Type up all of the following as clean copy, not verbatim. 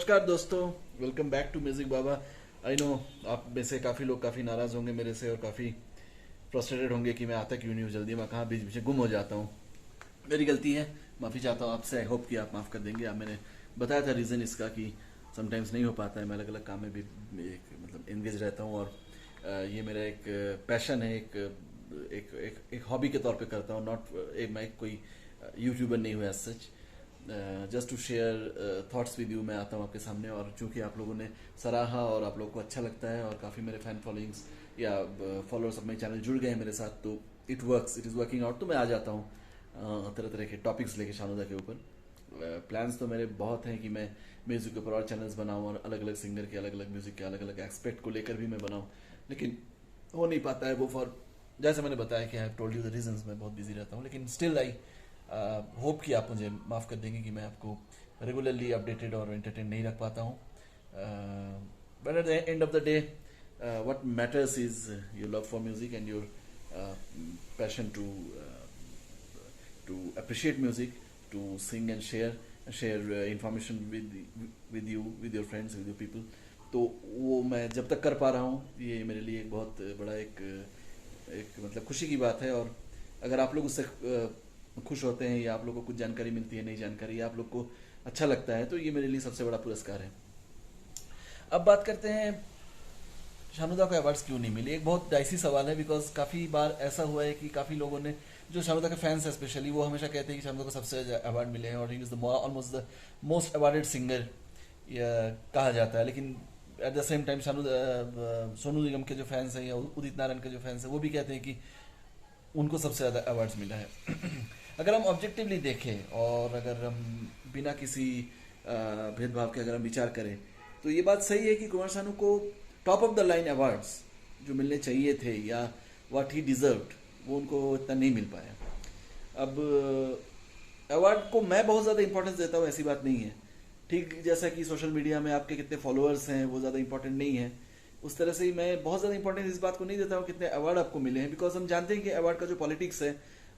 नमस्कार दोस्तों, welcome back to music Baba. I know आप में से काफ़ी लोग काफ़ी नाराज़ होंगे मेरे से और काफ़ी फ्रस्ट्रेटेड होंगे कि मैं आता क्यों नहीं हूँ जल्दी, मैं कहाँ बीच बीच में गुम हो जाता हूँ। मेरी गलती है, माफ़ी चाहता हूँ आपसे। आई होप कि आप माफ़ कर देंगे। आप मैंने बताया था रीज़न इसका कि समटाइम्स नहीं हो पाता है। मैं अलग अलग काम में भी एक मतलब एंगेज रहता हूँ और ये मेरा एक पैशन है, एक एक एक हॉबी के तौर पे करता हूँ। मैं कोई यूट्यूबर नहीं हुआ as such. Just to share thoughts with you मैं आता हूँ आपके सामने। और चूंकि आप लोगों ने सराहा और आप लोगों को अच्छा लगता है और काफ़ी मेरे फैन फॉलोइंग्स या फॉलोअर्स अपने चैनल जुड़ गए हैं मेरे साथ, तो इट इज़ वर्किंग आउट। तो मैं आ जाता हूँ तरह तरह के टॉपिक्स लेके शानुदा के ऊपर। प्लान्स तो मेरे बहुत हैं कि मैं म्यूज़िक के ऊपर और चैनल्स बनाऊँ और अलग अलग सिंगर के अलग अलग म्यूज़िक के अलग अलग एस्पेक्ट को लेकर भी मैं बनाऊँ, लेकिन हो नहीं पाता है वो। फॉर जैसे मैंने बताया कि I have told you the reasons, मैं बहुत बिजी रहता हूँ, लेकिन स्टिल आई होप कि आप मुझे माफ़ कर देंगे कि मैं आपको रेगुलरली अपडेटेड और एंटरटेन नहीं रख पाता हूँ। But at the end of the day what matters is your love for music and your passion to appreciate music, to sing and share information with you, with your friends, with your people. तो वो मैं जब तक कर पा रहा हूँ, ये मेरे लिए एक बहुत बड़ा एक मतलब खुशी की बात है। और अगर आप लोग उससे खुश होते हैं या आप लोग को कुछ जानकारी मिलती है, नई जानकारी, या आप लोग को अच्छा लगता है, तो ये मेरे लिए सबसे बड़ा पुरस्कार है। अब बात करते हैं शानुदा को अवार्ड्स क्यों नहीं मिले। एक बहुत डाइसी सवाल है, बिकॉज काफ़ी बार ऐसा हुआ है कि काफ़ी लोगों ने, जो शानुदा के फैंस है स्पेशली, वो हमेशा कहते हैं कि शानुदा को सबसे ज़्यादा अवार्ड मिले हैं और he is the almost the most awarded singer कहा जाता है। लेकिन at the same time Sonu Nigam के जो फैंस हैं या उदित नारायण के जो फैंस हैं, वो भी कहते हैं कि उनको सबसे ज़्यादा अवार्ड्स मिला है। अगर हम ऑब्जेक्टिवली देखें और अगर हम बिना किसी भेदभाव के अगर हम विचार करें, तो ये बात सही है कि कुमार सानू को top of the line awards जो मिलने चाहिए थे या व्हाट ही डिजर्व्ड, वो उनको इतना नहीं मिल पाया। अब अवार्ड को मैं बहुत ज़्यादा इंपॉर्टेंस देता हूँ, ऐसी बात नहीं है। ठीक जैसा कि सोशल मीडिया में आपके कितने फॉलोअर्स हैं वो ज़्यादा इंपॉर्टेंट नहीं है, उस तरह से ही मैं बहुत ज़्यादा इंपॉर्टेंस इस बात को नहीं देता हूँ कितने अवार्ड आपको मिले हैं। बिकॉज हम जानते हैं कि अवार्ड का जो पॉलिटिक्स है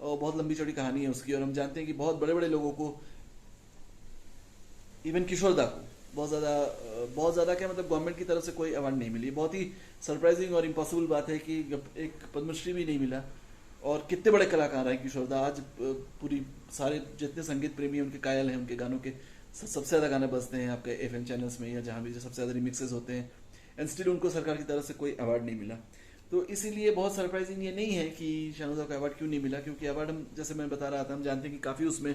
वो बहुत लंबी चौड़ी कहानी है उसकी। और हम जानते हैं कि बहुत बड़े बड़े लोगों को, इवन किशोरदा को बहुत ज़्यादा क्या मतलब गवर्नमेंट की तरफ से कोई अवार्ड नहीं मिली। बहुत ही सरप्राइजिंग और इम्पॉसिबल बात है कि एक पद्मश्री भी नहीं मिला। और कितने बड़े कलाकार हैं किशोरदा, आज पूरी सारे जितने संगीत प्रेमी उनके कायल हैं, उनके गानों के सबसे ज़्यादा गाने बजते हैं आपके एफएम चैनल्स में या जहाँ भी जो सबसे ज़्यादा रिमिक्सेस होते हैं, एंड स्टिल उनको सरकार की तरफ से कोई अवार्ड नहीं मिला। तो इसीलिए बहुत सरप्राइजिंग ये नहीं है कि शानुदा को अवार्ड क्यों नहीं मिला, क्योंकि अवार्ड हम, जैसे मैं बता रहा था, हम जानते हैं कि काफ़ी उसमें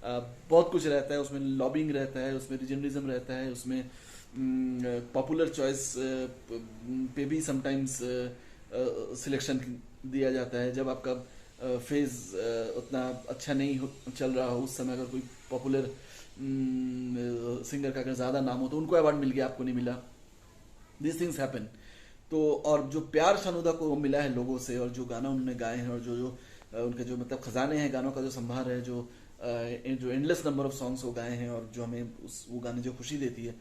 बहुत कुछ रहता है। उसमें लॉबिंग रहता है, उसमें रीजनलिज्म रहता है, उसमें पॉपुलर चॉइस पे भी समटाइम्स सिलेक्शन दिया जाता है। जब आपका फेज उतना अच्छा नहीं चल रहा हो, उस समय अगर कोई पॉपुलर सिंगर का अगर ज़्यादा नाम हो तो उनको अवार्ड मिल गया, आपको नहीं मिला। This things happen. तो और जो प्यार शानुदा को मिला है लोगों से, और जो गाना उन्होंने गाए हैं, और जो उनके जो मतलब खजाने हैं गानों का, जो संभार है, जो एंडलेस नंबर ऑफ सॉन्ग्स वो गाए हैं, और जो हमें वो गाने जो खुशी देती है,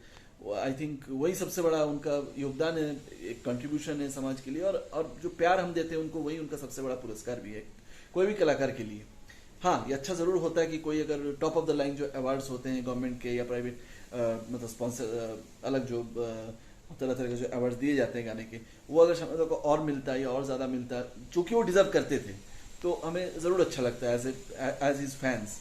आई थिंक वही सबसे बड़ा उनका योगदान है, एक कंट्रीब्यूशन है समाज के लिए। और जो प्यार हम देते हैं उनको, वही उनका सबसे बड़ा पुरस्कार भी है कोई भी कलाकार के लिए। हाँ, ये अच्छा ज़रूर होता है कि कोई अगर टॉप ऑफ द लाइन जो अवार्ड्स होते हैं गवर्नमेंट के या प्राइवेट मतलब स्पॉन्सर, अलग जो तरह तरह के जो अवार्ड्स दिए जाते हैं गाने के, वो अगर शानुदा को और मिलता है या और ज़्यादा मिलता है, चूँकि वो डिजर्व करते थे, तो हमें ज़रूर अच्छा लगता है as his fans.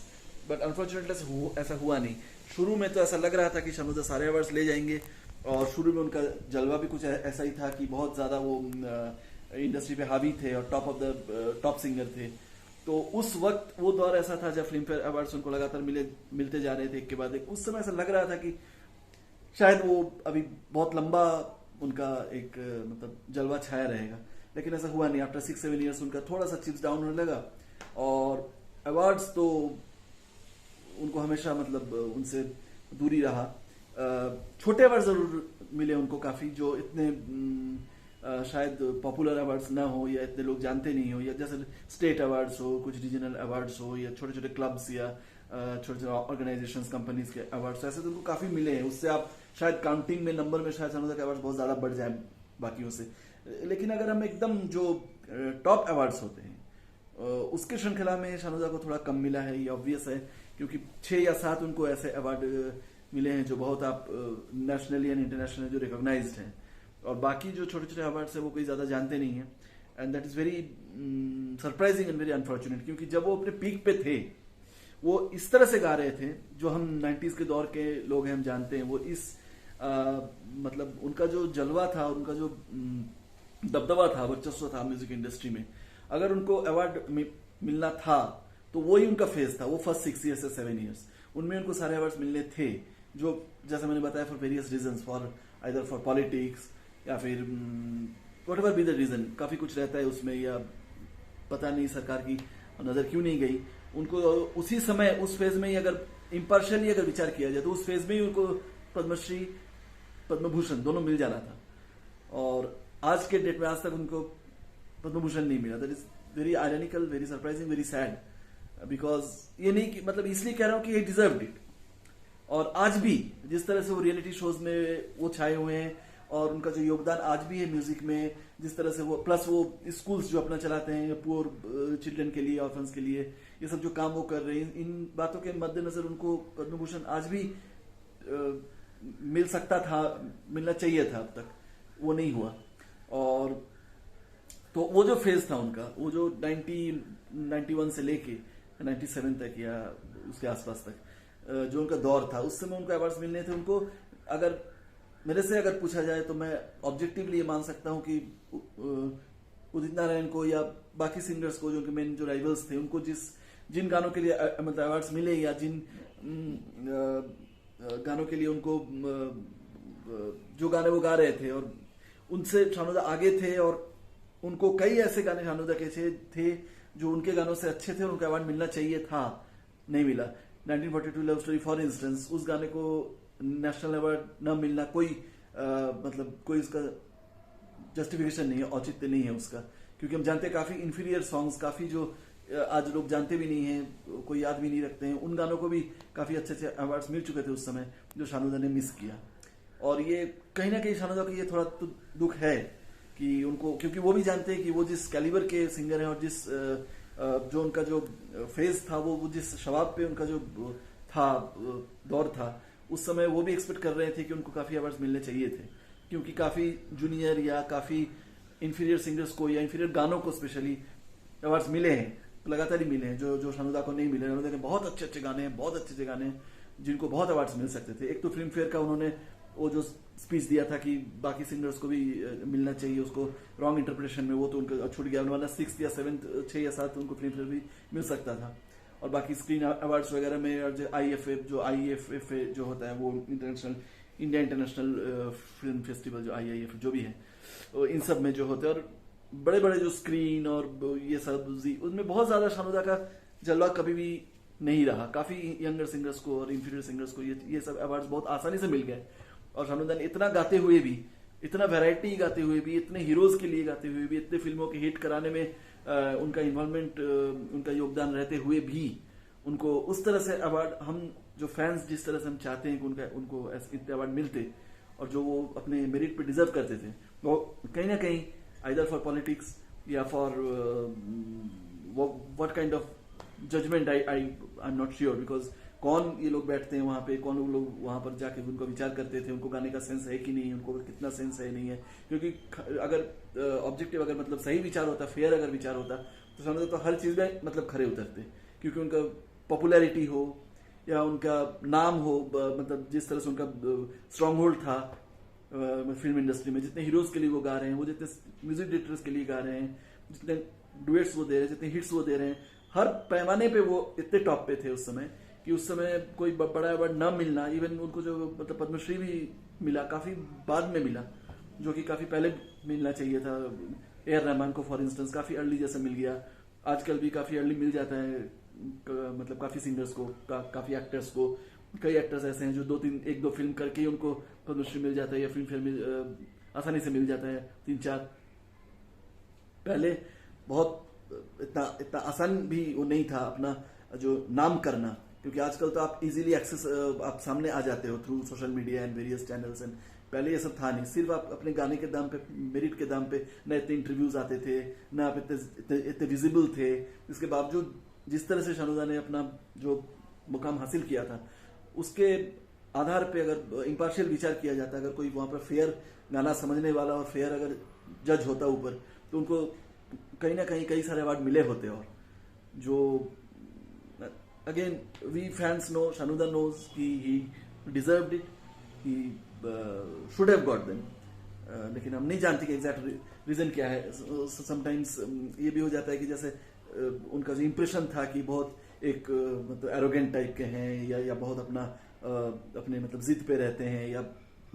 But unfortunately ऐसा हुआ नहीं। शुरू में तो ऐसा लग रहा था कि शानुदा सारे अवार्ड्स ले जाएंगे, और शुरू में उनका जलवा भी कुछ ऐसा ही था कि बहुत ज़्यादा वो इंडस्ट्री पे हावी थे और टॉप सिंगर थे। तो उस वक्त वो दौर ऐसा था जब फिल्म फेयर अवार्ड्स उनको लगातार मिलते जा रहे थे एक के बाद एक। उस समय ऐसा लग रहा था कि शायद वो अभी बहुत लंबा उनका एक मतलब जलवा छाया रहेगा, लेकिन ऐसा हुआ नहीं। आफ्टर 6-7 ईयर्स उनका थोड़ा सा चिप्स डाउन होने लगा, और अवार्ड्स तो उनको हमेशा मतलब उनसे दूरी रहा। छोटे अवार्ड जरूर मिले उनको काफ़ी, जो इतने शायद पॉपुलर अवार्ड्स ना हो या इतने लोग जानते नहीं हो, या जैसे स्टेट अवार्ड्स हो, कुछ रीजनल अवार्ड्स हो, या छोटे छोटे क्लब्स या छोटे छोटे ऑर्गेनाइजेशंस कंपनीज के अवार्ड्स, ऐसे तो उनको काफ़ी मिले हैं। उससे आप शायद काउंटिंग में नंबर में शायद शानुदा के अवार्ड्स बहुत ज़्यादा बढ़ जाए बाकियों से। लेकिन अगर हम एकदम जो टॉप अवार्ड्स होते हैं उसके श्रृंखला में शानुदा को थोड़ा कम मिला है, ये ऑब्वियस है, क्योंकि 6 या 7 उनको ऐसे अवार्ड मिले हैं जो बहुत आप नेशनली एंड इंटरनेशनली जो रिकॉग्नाइज्ड हैं, और बाकी जो छोटे छोटे अवार्ड्स हैं वो कोई ज़्यादा जानते नहीं हैं। And that is very surprising and very unfortunate, क्योंकि जब वो अपने पीक पे थे वो इस तरह से गा रहे थे, जो हम 90s के दौर के लोग हैं हम जानते हैं, वो इस मतलब उनका जो जलवा था, उनका जो दबदबा था, वर्चस्व था म्यूजिक इंडस्ट्री में, अगर उनको अवार्ड मिलना था तो वो ही उनका फेज था। वो फर्स्ट 6 ईयर्स से 7 ईयर्स उनमें उनको सारे अवार्ड्स मिलने थे, जो जैसे मैंने बताया for various reasons, for either for politics या फिर व्हाटएवर बी द रीजन, काफी कुछ रहता है उसमें, या पता नहीं सरकार की नजर क्यों नहीं गई उनको उसी समय उस फेज में ही, अगर इम्पार्शियली अगर विचार किया जाए तो उस फेज में ही उनको पद्मश्री पद्म भूषण दोनों मिल जाना था, और आज के डेट में आज तक उनको पद्म भूषण नहीं मिला। That is very ironical, very surprising, very sad, because ये नहीं कि मतलब इसलिए कह रहा हूं कि ही डिजर्व्ड इट। और आज भी जिस तरह से वो रियलिटी शोज में वो छाए हुए हैं, और उनका जो योगदान आज भी है म्यूजिक में, जिस तरह से वो प्लस वो स्कूल्स जो अपना चलाते हैं पुअर चिल्ड्रन के लिए, ऑर्फन्स के लिए, ये सब जो काम वो कर रहे हैं, इन बातों के मद्देनजर उनको पद्म भूषण आज भी मिल सकता था, मिलना चाहिए था, अब तक वो नहीं हुआ। और तो वो जो फेज था उनका, वो जो 91 से लेके 97 तक या उसके आसपास तक जो उनका दौर था, उस समय उनको अवार्ड्स मिलने थे। उनको अगर मेरे से अगर पूछा जाए तो मैं ऑब्जेक्टिवली ये मान सकता हूं कि उदित नारायण को या बाकी सिंगर्स को, जो उनके मेन जो राइवल्स थे, उनको जिन गानों के लिए मतलब अवार्ड्स मिले, या जिन गानों के लिए उनको जो गाने वो गा रहे थे, और उनसे शानुदा आगे थे, और उनको कई ऐसे गाने शानुदा के थे जो उनके गानों से अच्छे थे और उनको अवार्ड मिलना चाहिए था, नहीं मिला। 1942 लव स्टोरी फॉर इंस्टेंस, उस गाने को नेशनल अवार्ड न मिलना कोई मतलब कोई उसका जस्टिफिकेशन नहीं है, औचित्य नहीं है उसका, क्योंकि हम जानते हैं काफी इंफीरियर सॉन्ग्स, काफी जो आज लोग जानते भी नहीं हैं, कोई याद भी नहीं रखते हैं, उन गानों को भी काफी अच्छे अच्छे अवार्ड्स मिल चुके थे उस समय, जो शानुदा ने मिस किया। और ये कहीं ना कहीं शानुदा को ये थोड़ा तो दुख है कि उनको, क्योंकि वो भी जानते हैं कि वो जिस कैलिबर के सिंगर हैं, और जिस जो उनका जो फेज था, वो जिस शबाब पे उनका जो था दौर था, उस समय वो भी एक्सपेक्ट कर रहे थे कि उनको काफी अवार्ड्स मिलने चाहिए थे, क्योंकि काफी जूनियर या काफी इंफीरियर सिंगर्स को या इंफीरियर गानों को स्पेशली अवार्ड्स मिले हैं, लगातार ही मिले हैं, जो शानुदा को नहीं मिले। शानुदा के बहुत अच्छे अच्छे गाने हैं, बहुत अच्छे अच्छे गाने हैं जिनको बहुत अवार्ड्स मिल सकते थे। एक तो फिल्म फेयर का उन्होंने वो जो स्पीच दिया था कि बाकी सिंगर्स को भी मिलना चाहिए, उसको रॉन्ग इंटरप्रिटेशन में वो तो उनका छूट गया, उन्होंने 6 या 7 6 या 7 उनको फिल्म फेयर भी मिल सकता था। और बाकी स्क्रीन अवार्ड्स वगैरह में, और जो IFF जो होता है, वो इंडिया इंटरनेशनल फिल्म फेस्टिवल, जो IIF जो भी है, इन सब में जो होते हैं, और बड़े बड़े जो स्क्रीन और ये सब, उनमें बहुत ज्यादा शानुदा का जलवा कभी भी नहीं रहा। काफी यंगर सिंगर्स को और इंफीरियर सिंगर्स को ये सब अवार्ड्स बहुत आसानी से मिल गए, और शानुदा ने इतना गाते हुए भी, इतना वैरायटी गाते हुए भी, इतने हीरोज के लिए गाते हुए भी, इतने फिल्मों के हिट कराने में उनका इन्वॉल्वमेंट, उनका योगदान रहते हुए भी, उनको उस तरह से अवार्ड, हम जो फैंस जिस तरह से हम चाहते हैं कि उनको इतने अवार्ड मिलते, और जो वो अपने मेरिट पे डिजर्व करते थे, वो कहीं ना कहीं आइदर फॉर पॉलिटिक्स या for what kind of judgement, I am not sure, because कौन ये लोग बैठते हैं वहां पे, कौन लोग वहां पर जाके उनको विचार करते थे, उनको गाने का सेंस है कि नहीं, उनको कितना सेंस है नहीं है। क्योंकि अगर ऑब्जेक्टिव, अगर मतलब सही विचार होता, फेयर अगर विचार होता, तो समझो तो हर चीज में मतलब खरे उतरते, क्योंकि उनका पॉपुलैरिटी हो या उनका नाम हो, मतलब जिस तरह से उनका स्ट्रॉन्ग होल्ड था फिल्म इंडस्ट्री में, जितने हीरोज के लिए वो गा रहे हैं, वो जितने म्यूजिक डायरेक्टर्स के लिए गा रहे हैं, जितने डुएट्स वो दे रहे हैं, जितने हिट्स वो दे रहे हैं, हर पैमाने पे वो इतने टॉप पे थे उस समय, कि उस समय कोई बड़ा अवार्ड न मिलना, इवन उनको जो मतलब पद्मश्री भी मिला काफी बाद में मिला, जो कि काफी पहले मिलना चाहिए था। A.R. रहमान को फॉर इंस्टेंस काफी अर्ली जैसे मिल गया, आजकल भी काफी अर्ली मिल जाता है, मतलब काफी सिंगर्स को, काफी एक्टर्स को, कई एक्टर्स ऐसे हैं जो 1-2 फिल्म करके ही उनको पद्मश्री मिल जाता है, या फिल्म फेयर में आसानी से मिल जाता है 3-4। पहले बहुत इतना आसान भी वो नहीं था अपना जो नाम करना, क्योंकि आजकल तो आप इजीली एक्सेस, आप सामने आ जाते हो through social media and various channels, and पहले ये सब था नहीं। सिर्फ आप अपने गाने के दाम पे, मेरिट के दाम पे, न इतने इंटरव्यूज आते थे, न आप इतने विजिबल थे। इसके बावजूद जिस तरह से शानुदा ने अपना जो मुकाम हासिल किया था, उसके आधार पे अगर इम्पार्शियल विचार किया जाता, अगर कोई वहां पर फेयर गाना समझने वाला और फेयर अगर जज होता ऊपर, तो उनको कहीं ना कहीं कई सारे अवार्ड मिले होते। और जो again we fans know, Shanuda knows कि he deserved it, he should have got them, लेकिन हम नहीं जानते कि एग्जैक्ट रीजन क्या है। समटाइम्स ये भी हो जाता है कि जैसे उनका जो इम्प्रेशन था कि बहुत एक मतलब एरोगेंट टाइप के हैं, या बहुत अपना अपने मतलब जिद पे रहते हैं, या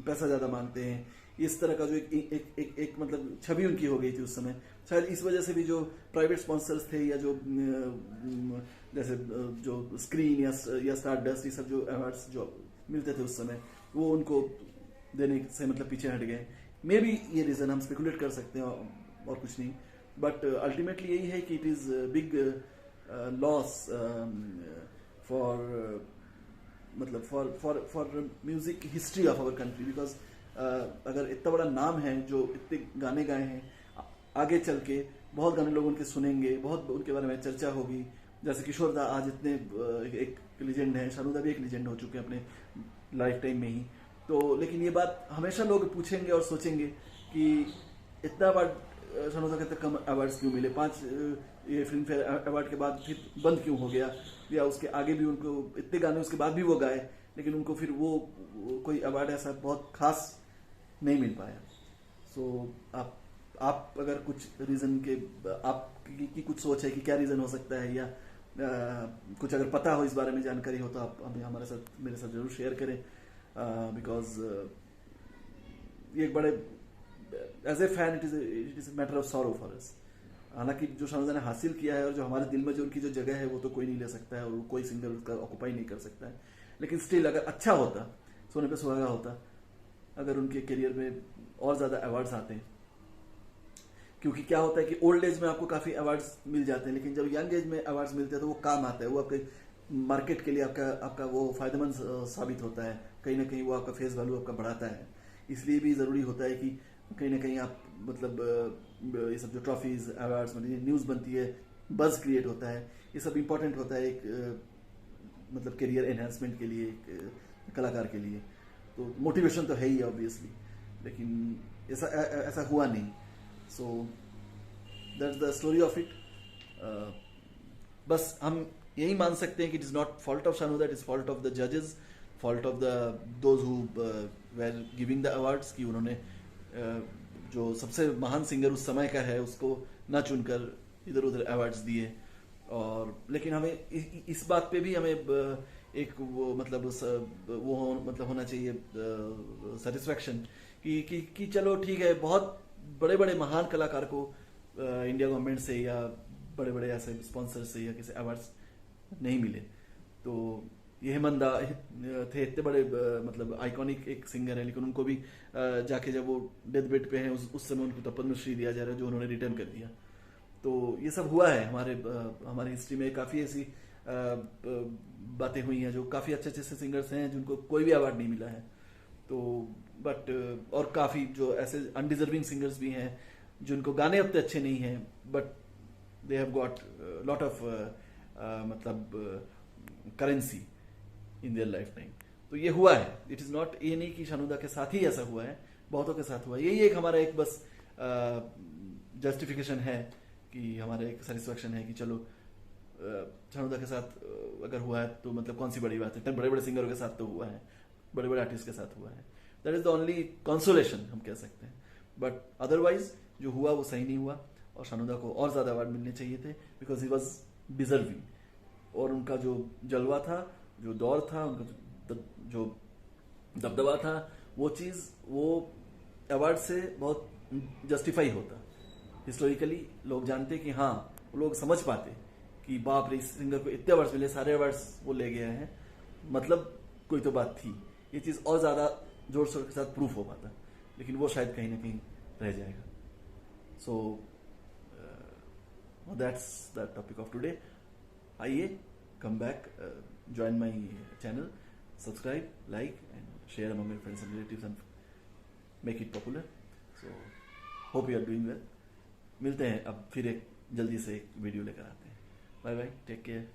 पैसा ज्यादा मांगते हैं, इस तरह का जो एक मतलब छवि उनकी हो गई थी उस समय। शायद इस वजह से भी जो प्राइवेट स्पॉन्सर्स थे, या जो जैसे जो स्क्रीन या स्टार डस्ट, ये सब जो अवार्ड्स जो मिलते थे उस समय, वो उनको देने से मतलब पीछे हट गए। मे बी ये रीजन हम स्पेकुलेट कर सकते हैं, और कुछ नहीं। बट अल्टीमेटली यही है कि it is big loss for मतलब for music history of our country, because अगर इतना बड़ा नाम है जो इतने गाने गाए हैं, आगे चल के बहुत गाने लोग उनके सुनेंगे, बहुत उनके बारे में चर्चा होगी। जैसे किशोर दा आज इतने एक लीजेंड है, शानुदा भी एक लीजेंड हो चुके हैं अपने लाइफ टाइम में ही। तो लेकिन ये बात हमेशा लोग पूछेंगे और सोचेंगे कि इतना अवार्ड शानुदा के तक कम अवार्ड्स क्यों मिले, 5 ये फिल्म फेयर अवार्ड के बाद फिर बंद क्यों हो गया, या उसके आगे भी उनको इतने गाने उसके बाद भी वो गाए, लेकिन उनको फिर वो कोई अवार्ड ऐसा बहुत खास नहीं मिल पाया। सो आप अगर कुछ रीजन के आपकी कुछ सोच है कि क्या रीजन हो सकता है, या कुछ अगर पता हो, इस बारे में जानकारी हो, तो आप हमें हमारे साथ मेरे साथ जरूर शेयर करें, बिकॉज ये एक बड़े as a fan it is matter of sorrow for us. हालांकि जो शानुदा ने हासिल किया है और जो हमारे दिल में जो उनकी जो जगह है, वो तो कोई नहीं ले सकता है, और कोई सिंगर उसका ऑक्यूपाई नहीं कर सकता है। लेकिन स्टिल अगर अच्छा होता, सोने पे सुहागा होता अगर उनके करियर में और ज्यादा अवार्ड्स आते हैं। क्योंकि क्या होता है कि ओल्ड एज में आपको काफी अवार्ड्स मिल जाते हैं, लेकिन जब यंग एज में अवार्ड्स मिलते हैं तो वो काम आता है, वो आपके मार्केट के लिए आपका वो फायदेमंद साबित होता है, कहीं ना कहीं वो आपका फेस वैल्यू आपका बढ़ाता है। इसलिए भी जरूरी होता है कि कहीं ना कहीं आप मतलब ये सब जो ट्रॉफीज अवार्ड्स मतलब न्यूज बनती है, बज क्रिएट होता है, ये सब इंपॉर्टेंट होता है एक मतलब करियर एनहांसमेंट के लिए, एक कलाकार के लिए। तो मोटिवेशन तो है ही ऑब्वियसली, लेकिन ऐसा हुआ नहीं। So that's the story of it. बस हम यही मान सकते हैं कि it is not fault of Shanuda, it is fault of the जजेस, fault of the those who were giving the awards, कि उन्होंने जो सबसे महान सिंगर उस समय का है उसको ना चुनकर इधर उधर अवार्ड्स दिए। और लेकिन हमें इस बात पे भी हमें एक वो मतलब वो मतलब होना चाहिए सेटिस्फेक्शन कि चलो ठीक है, बहुत बड़े बड़े महान कलाकार को इंडिया गवर्नमेंट से या बड़े बड़े ऐसे स्पॉन्सर से या किसी अवार्ड्स नहीं मिले। तो ये हेमंत दा थे, इतने बड़े मतलब आइकॉनिक एक सिंगर है, लेकिन उनको भी जाके जब वो डेथ बेड पे हैं उस समय उनको तो पद्मश्री दिया जा रहा है, जो उन्होंने रिटर्न कर दिया। तो ये सब हुआ है हमारे हिस्ट्री में, काफी ऐसी बातें हुई हैं जो काफी अच्छे अच्छे सिंगर्स हैं जिनको कोई भी अवार्ड नहीं मिला है। तो बट और काफी जो ऐसे अनडिजर्विंग सिंगर्स भी हैं जिनको गाने उतने अच्छे नहीं हैं, but they have got lot of मतलब currency in their life time. तो ये हुआ है, इट इज नॉट, ये नहीं कि शानुदा के साथ ही ऐसा हुआ है, बहुतों के साथ हुआ है। यही एक हमारा एक बस जस्टिफिकेशन है, कि हमारा एक सेटिस्फेक्शन है कि चलो शानुदा के साथ अगर हुआ है तो मतलब कौन सी बड़ी बात है, बड़े बड़े सिंगरों के साथ तो हुआ है, बड़े बड़े आर्टिस्ट के साथ हुआ है। That is the only consolation हम कह सकते हैं। बट अदरवाइज जो हुआ वो सही नहीं हुआ, और शानुदा को और ज्यादा अवार्ड मिलने चाहिए थे, बिकॉज ही वॉज डिजर्विंग। और उनका जो जलवा था, जो दौर था, उनका जो दबदबा था, वो चीज वो अवार्ड से बहुत जस्टिफाई होता। हिस्टोरिकली लोग जानते कि हाँ, लोग समझ पाते कि बाप रे, इस सिंगर को इतने अवार्ड्स मिले, सारे अवार्ड्स वो ले गया है, मतलब कोई तो बात थी। ये चीज और ज्यादा जोर शोर के साथ प्रूफ हो पाता, लेकिन वो शायद कहीं ना कहीं रह जाएगा। So that's the topic of today. आइए, come back, join my channel, subscribe, like and share among your friends and relatives and make it popular. So hope you are doing well. मिलते हैं अब फिर एक जल्दी से एक वीडियो लेकर आते हैं। Bye bye, take care.